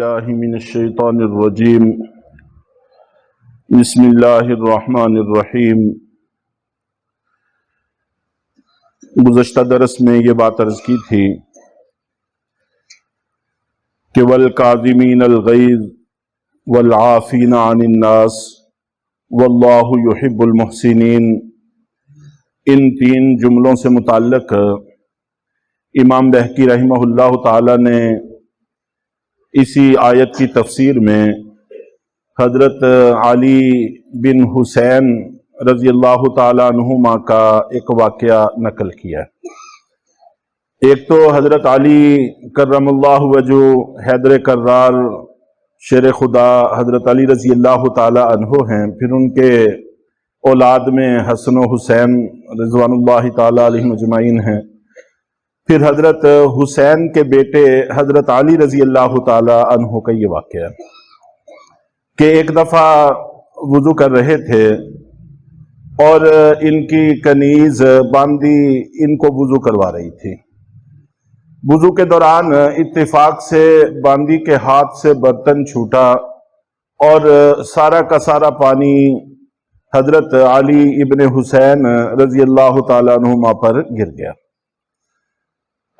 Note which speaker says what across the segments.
Speaker 1: باللہ من الشیطان الرجیم بسم اللہ الرحمن الرحیم۔ گزشتہ درس میں یہ بات عرض کی تھی کہ والکاظمین الغیظ والعافین عن الناس واللہ یحب المحسنین، ان تین جملوں سے متعلق امام بہقی رحمہ اللہ تعالی نے اسی آیت کی تفسیر میں حضرت علی بن حسین رضی اللہ تعالی عنہما کا ایک واقعہ نقل کیا۔ ایک تو حضرت علی کرم اللہ وجہ حیدر کرار شیر خدا حضرت علی رضی اللہ تعالی عنہ ہیں، پھر ان کے اولاد میں حسن و حسین رضوان اللہ تعالی علیہم اجمعین ہیں، پھر حضرت حسین کے بیٹے حضرت علی رضی اللہ تعالی عنہ کا یہ واقعہ کہ ایک دفعہ وضو کر رہے تھے اور ان کی کنیز باندی ان کو وضو کروا رہی تھی۔ وضو کے دوران اتفاق سے باندی کے ہاتھ سے برتن چھوٹا اور سارا کا سارا پانی حضرت علی ابن حسین رضی اللہ تعالی عنہما پر گر گیا۔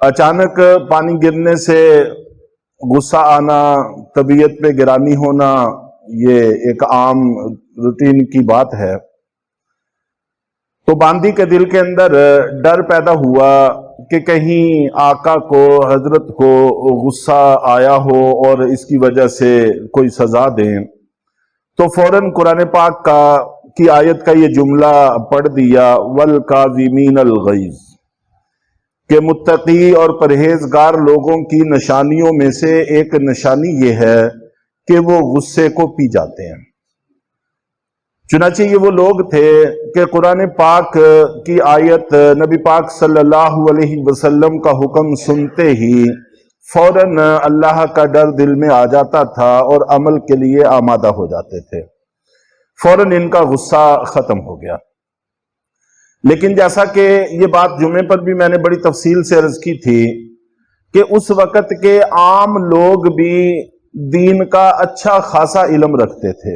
Speaker 1: اچانک پانی گرنے سے غصہ آنا، طبیعت پہ گرانی ہونا، یہ ایک عام روٹین کی بات ہے۔ تو باندی کے دل کے اندر ڈر پیدا ہوا کہ کہیں آقا کو، حضرت کو غصہ آیا ہو اور اس کی وجہ سے کوئی سزا دیں، تو فوراً قرآن پاک کی آیت کا یہ جملہ پڑھ دیا والکاظمین الغیظ، کہ متقی اور پرہیزگار لوگوں کی نشانیوں میں سے ایک نشانی یہ ہے کہ وہ غصے کو پی جاتے ہیں۔ چنانچہ یہ وہ لوگ تھے کہ قرآن پاک کی آیت نبی پاک صلی اللہ علیہ وسلم کا حکم سنتے ہی فوراً اللہ کا ڈر دل میں آ جاتا تھا اور عمل کے لیے آمادہ ہو جاتے تھے، فوراً ان کا غصہ ختم ہو گیا۔ لیکن جیسا کہ یہ بات جمعے پر بھی میں نے بڑی تفصیل سے عرض کی تھی کہ اس وقت کے عام لوگ بھی دین کا اچھا خاصا علم رکھتے تھے۔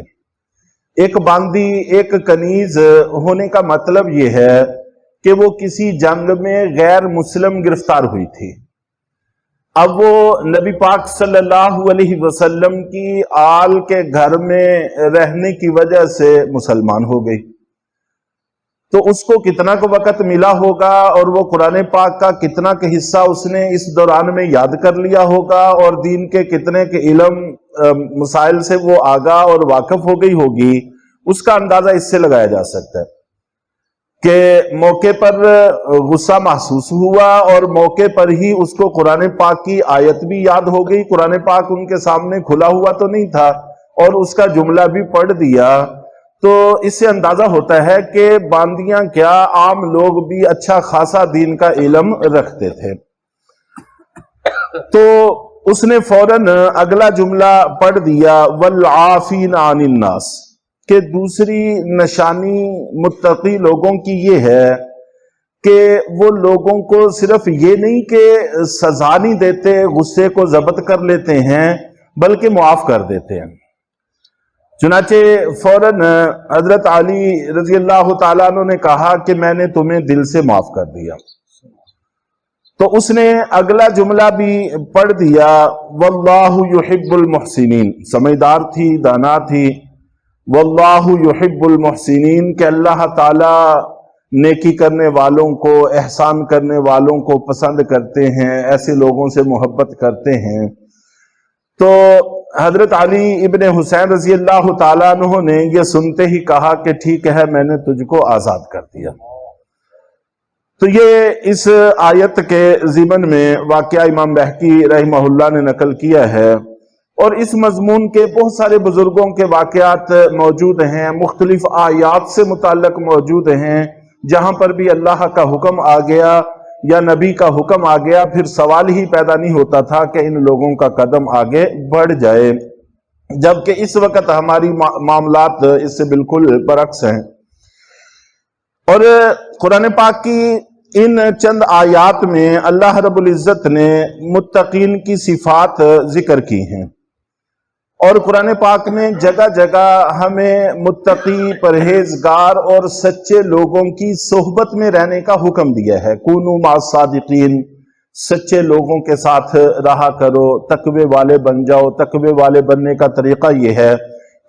Speaker 1: ایک باندی، ایک کنیز ہونے کا مطلب یہ ہے کہ وہ کسی جنگ میں غیر مسلم گرفتار ہوئی تھی، اب وہ نبی پاک صلی اللہ علیہ وسلم کی آل کے گھر میں رہنے کی وجہ سے مسلمان ہو گئی، تو اس کو کتنا کو وقت ملا ہوگا اور وہ قرآن پاک کا کتنا کا حصہ اس نے اس دوران میں یاد کر لیا ہوگا اور دین کے کتنے کے علم مسائل سے وہ آگاہ اور واقف ہو گئی ہوگی، اس کا اندازہ اس سے لگایا جا سکتا ہے کہ موقع پر غصہ محسوس ہوا اور موقع پر ہی اس کو قرآن پاک کی آیت بھی یاد ہو گئی، قرآن پاک ان کے سامنے کھلا ہوا تو نہیں تھا اور اس کا جملہ بھی پڑھ دیا۔ تو اس سے اندازہ ہوتا ہے کہ باندیاں کیا، عام لوگ بھی اچھا خاصا دین کا علم رکھتے تھے۔ تو اس نے فوراً اگلا جملہ پڑھ دیا والعافین عن الناس، کہ دوسری نشانی متقی لوگوں کی یہ ہے کہ وہ لوگوں کو صرف یہ نہیں کہ سزا نہیں دیتے، غصے کو ضبط کر لیتے ہیں، بلکہ معاف کر دیتے ہیں۔ چنانچہ فوراً حضرت علی رضی اللہ تعالیٰ عنہ نے کہا کہ میں نے تمہیں دل سے معاف کر دیا۔ تو اس نے اگلا جملہ بھی پڑھ دیا واللہ یحب المحسنین، سمجھدار تھی، دانا تھی، واللہ یحب المحسنین، کہ اللہ تعالیٰ نیکی کرنے والوں کو، احسان کرنے والوں کو پسند کرتے ہیں، ایسے لوگوں سے محبت کرتے ہیں۔ تو حضرت علی ابن حسین رضی اللہ تعالیٰ عنہ نے یہ سنتے ہی کہا کہ ٹھیک ہے، میں نے تجھ کو آزاد کر دیا۔ تو یہ اس آیت کے ضمن میں واقعہ امام بہقی رحمہ اللہ نے نقل کیا ہے، اور اس مضمون کے بہت سارے بزرگوں کے واقعات موجود ہیں، مختلف آیات سے متعلق موجود ہیں، جہاں پر بھی اللہ کا حکم آ گیا یا نبی کا حکم آ گیا، پھر سوال ہی پیدا نہیں ہوتا تھا کہ ان لوگوں کا قدم آگے بڑھ جائے، جبکہ اس وقت ہماری معاملات اس سے بالکل برعکس ہیں۔ اور قرآن پاک کی ان چند آیات میں اللہ رب العزت نے متقین کی صفات ذکر کی ہیں، اور قرآن پاک میں جگہ جگہ ہمیں متقی، پرہیزگار اور سچے لوگوں کی صحبت میں رہنے کا حکم دیا ہے۔ کونوا مع الصادقین، سچے لوگوں کے ساتھ رہا کرو، تقوی والے بن جاؤ۔ تقوی والے بننے کا طریقہ یہ ہے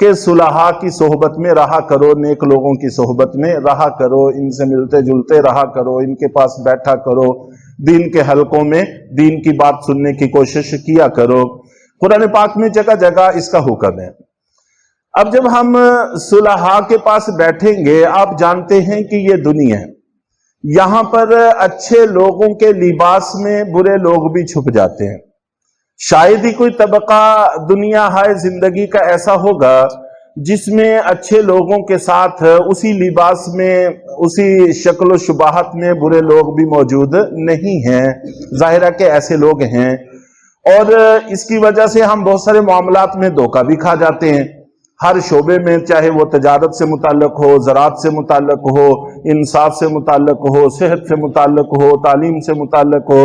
Speaker 1: کہ صلحاء کی صحبت میں رہا کرو، نیک لوگوں کی صحبت میں رہا کرو، ان سے ملتے جلتے رہا کرو، ان کے پاس بیٹھا کرو، دین کے حلقوں میں دین کی بات سننے کی کوشش کیا کرو۔ قرآن پاک میں جگہ جگہ اس کا حکم ہے۔ اب جب ہم صلحاء کے پاس بیٹھیں گے، آپ جانتے ہیں کہ یہ دنیا ہے، یہاں پر اچھے لوگوں کے لباس میں برے لوگ بھی چھپ جاتے ہیں۔ شاید ہی کوئی طبقہ دنیا ہائے زندگی کا ایسا ہوگا جس میں اچھے لوگوں کے ساتھ اسی لباس میں، اسی شکل و شباہت میں برے لوگ بھی موجود نہیں ہیں۔ ظاہرہ کہ ایسے لوگ ہیں، اور اس کی وجہ سے ہم بہت سارے معاملات میں دھوکہ بھی کھا جاتے ہیں۔ ہر شعبے میں، چاہے وہ تجارت سے متعلق ہو، زراعت سے متعلق ہو، انصاف سے متعلق ہو، صحت سے متعلق ہو، تعلیم سے متعلق ہو،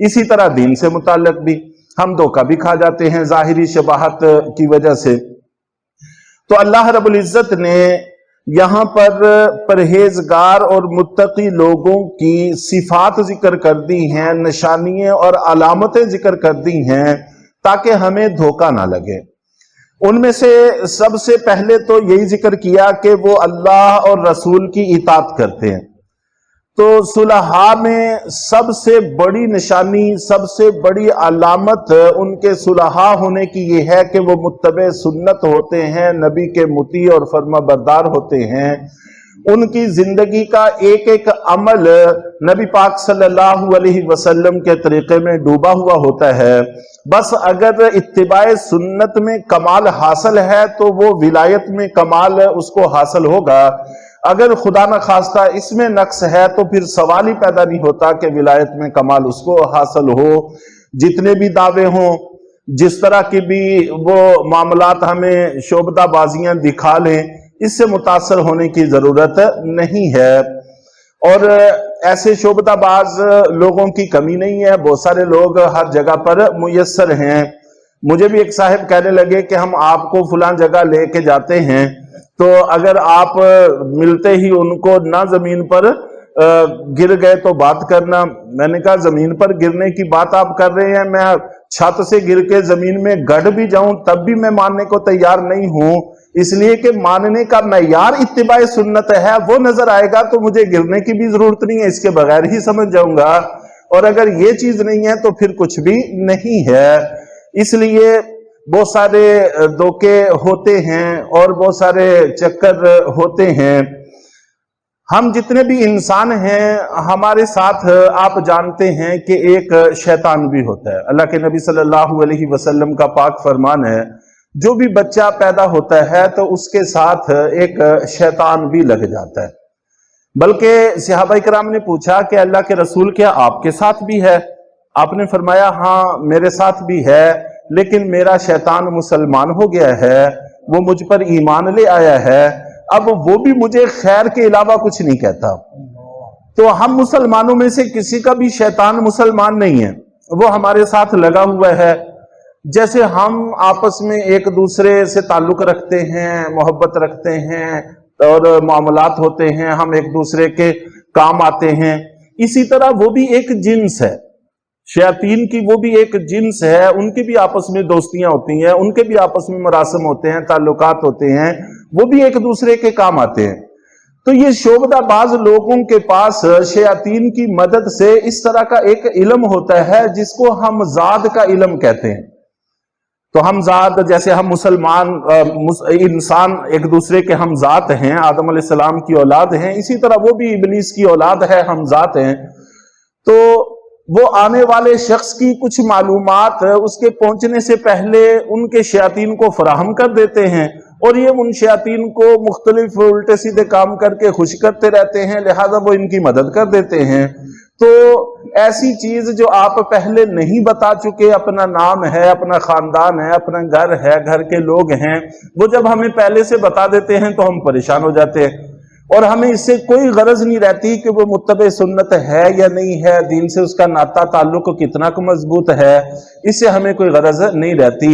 Speaker 1: اسی طرح دین سے متعلق بھی ہم دھوکہ بھی کھا جاتے ہیں ظاہری شباہت کی وجہ سے۔ تو اللہ رب العزت نے یہاں پر پرہیزگار اور متقی لوگوں کی صفات ذکر کر دی ہیں، نشانیاں اور علامتیں ذکر کر دی ہیں تاکہ ہمیں دھوکہ نہ لگے۔ ان میں سے سب سے پہلے تو یہی ذکر کیا کہ وہ اللہ اور رسول کی اطاعت کرتے ہیں۔ تو صلحاء میں سب سے بڑی نشانی، سب سے بڑی علامت ان کے صلحاء ہونے کی یہ ہے کہ وہ متبع سنت ہوتے ہیں، نبی کے مطیع اور فرما بردار ہوتے ہیں۔ ان کی زندگی کا ایک ایک عمل نبی پاک صلی اللہ علیہ وسلم کے طریقے میں ڈوبا ہوا ہوتا ہے۔ بس اگر اتباع سنت میں کمال حاصل ہے تو وہ ولایت میں کمال اس کو حاصل ہوگا۔ اگر خدا نہ خواستہ اس میں نقص ہے تو پھر سوال ہی پیدا نہیں ہوتا کہ ولایت میں کمال اس کو حاصل ہو۔ جتنے بھی دعوے ہوں، جس طرح کی بھی وہ معاملات ہمیں شعبدہ بازیاں دکھا لیں، اس سے متاثر ہونے کی ضرورت نہیں ہے۔ اور ایسے شعبدہ باز لوگوں کی کمی نہیں ہے، بہت سارے لوگ ہر جگہ پر میسر ہیں۔ مجھے بھی ایک صاحب کہنے لگے کہ ہم آپ کو فلاں جگہ لے کے جاتے ہیں، تو اگر آپ ملتے ہی ان کو نہ زمین پر گر گئے تو بات کرنا۔ میں نے کہا زمین پر گرنے کی بات آپ کر رہے ہیں، میں چھت سے گر کے زمین میں گڑ بھی جاؤں تب بھی میں ماننے کو تیار نہیں ہوں، اس لیے کہ ماننے کا معیار اتباع سنت ہے، وہ نظر آئے گا تو مجھے گرنے کی بھی ضرورت نہیں ہے، اس کے بغیر ہی سمجھ جاؤں گا۔ اور اگر یہ چیز نہیں ہے تو پھر کچھ بھی نہیں ہے۔ اس لیے بہت سارے دھوکے ہوتے ہیں اور بہت سارے چکر ہوتے ہیں۔ ہم جتنے بھی انسان ہیں، ہمارے ساتھ آپ جانتے ہیں کہ ایک شیطان بھی ہوتا ہے۔ اللہ کے نبی صلی اللہ علیہ وسلم کا پاک فرمان ہے، جو بھی بچہ پیدا ہوتا ہے تو اس کے ساتھ ایک شیطان بھی لگ جاتا ہے۔ بلکہ صحابہ کرام نے پوچھا کہ اللہ کے رسول کیا آپ کے ساتھ بھی ہے؟ آپ نے فرمایا ہاں میرے ساتھ بھی ہے، لیکن میرا شیطان مسلمان ہو گیا ہے، وہ مجھ پر ایمان لے آیا ہے، اب وہ بھی مجھے خیر کے علاوہ کچھ نہیں کہتا۔ تو ہم مسلمانوں میں سے کسی کا بھی شیطان مسلمان نہیں ہے، وہ ہمارے ساتھ لگا ہوا ہے۔ جیسے ہم آپس میں ایک دوسرے سے تعلق رکھتے ہیں، محبت رکھتے ہیں اور معاملات ہوتے ہیں، ہم ایک دوسرے کے کام آتے ہیں، اسی طرح وہ بھی ایک جنس ہے۔ شیاطین کی وہ بھی ایک جنس ہے، ان کی بھی آپس میں دوستیاں ہوتی ہیں، ان کے بھی آپس میں مراسم ہوتے ہیں، تعلقات ہوتے ہیں، وہ بھی ایک دوسرے کے کام آتے ہیں۔ تو یہ شعبدہ باز لوگوں کے پاس شیاطین کی مدد سے اس طرح کا ایک علم ہوتا ہے جس کو ہمزاد کا علم کہتے ہیں۔ تو ہمزاد، جیسے ہم مسلمان انسان ایک دوسرے کے ہمزاد ہیں، آدم علیہ السلام کی اولاد ہیں، اسی طرح وہ بھی ابلیس کی اولاد ہے، ہمزاد ہیں۔ تو وہ آنے والے شخص کی کچھ معلومات اس کے پہنچنے سے پہلے ان کے شیاطین کو فراہم کر دیتے ہیں، اور یہ ان شیاطین کو مختلف الٹے سیدھے کام کر کے خوش کرتے رہتے ہیں، لہذا وہ ان کی مدد کر دیتے ہیں۔ تو ایسی چیز جو آپ پہلے نہیں بتا چکے، اپنا نام ہے، اپنا خاندان ہے، اپنا گھر ہے، گھر کے لوگ ہیں، وہ جب ہمیں پہلے سے بتا دیتے ہیں تو ہم پریشان ہو جاتے ہیں، اور ہمیں اس سے کوئی غرض نہیں رہتی کہ وہ متبع سنت ہے یا نہیں ہے، دین سے اس کا ناطہ تعلق کتنا مضبوط ہے، اس سے ہمیں کوئی غرض نہیں رہتی۔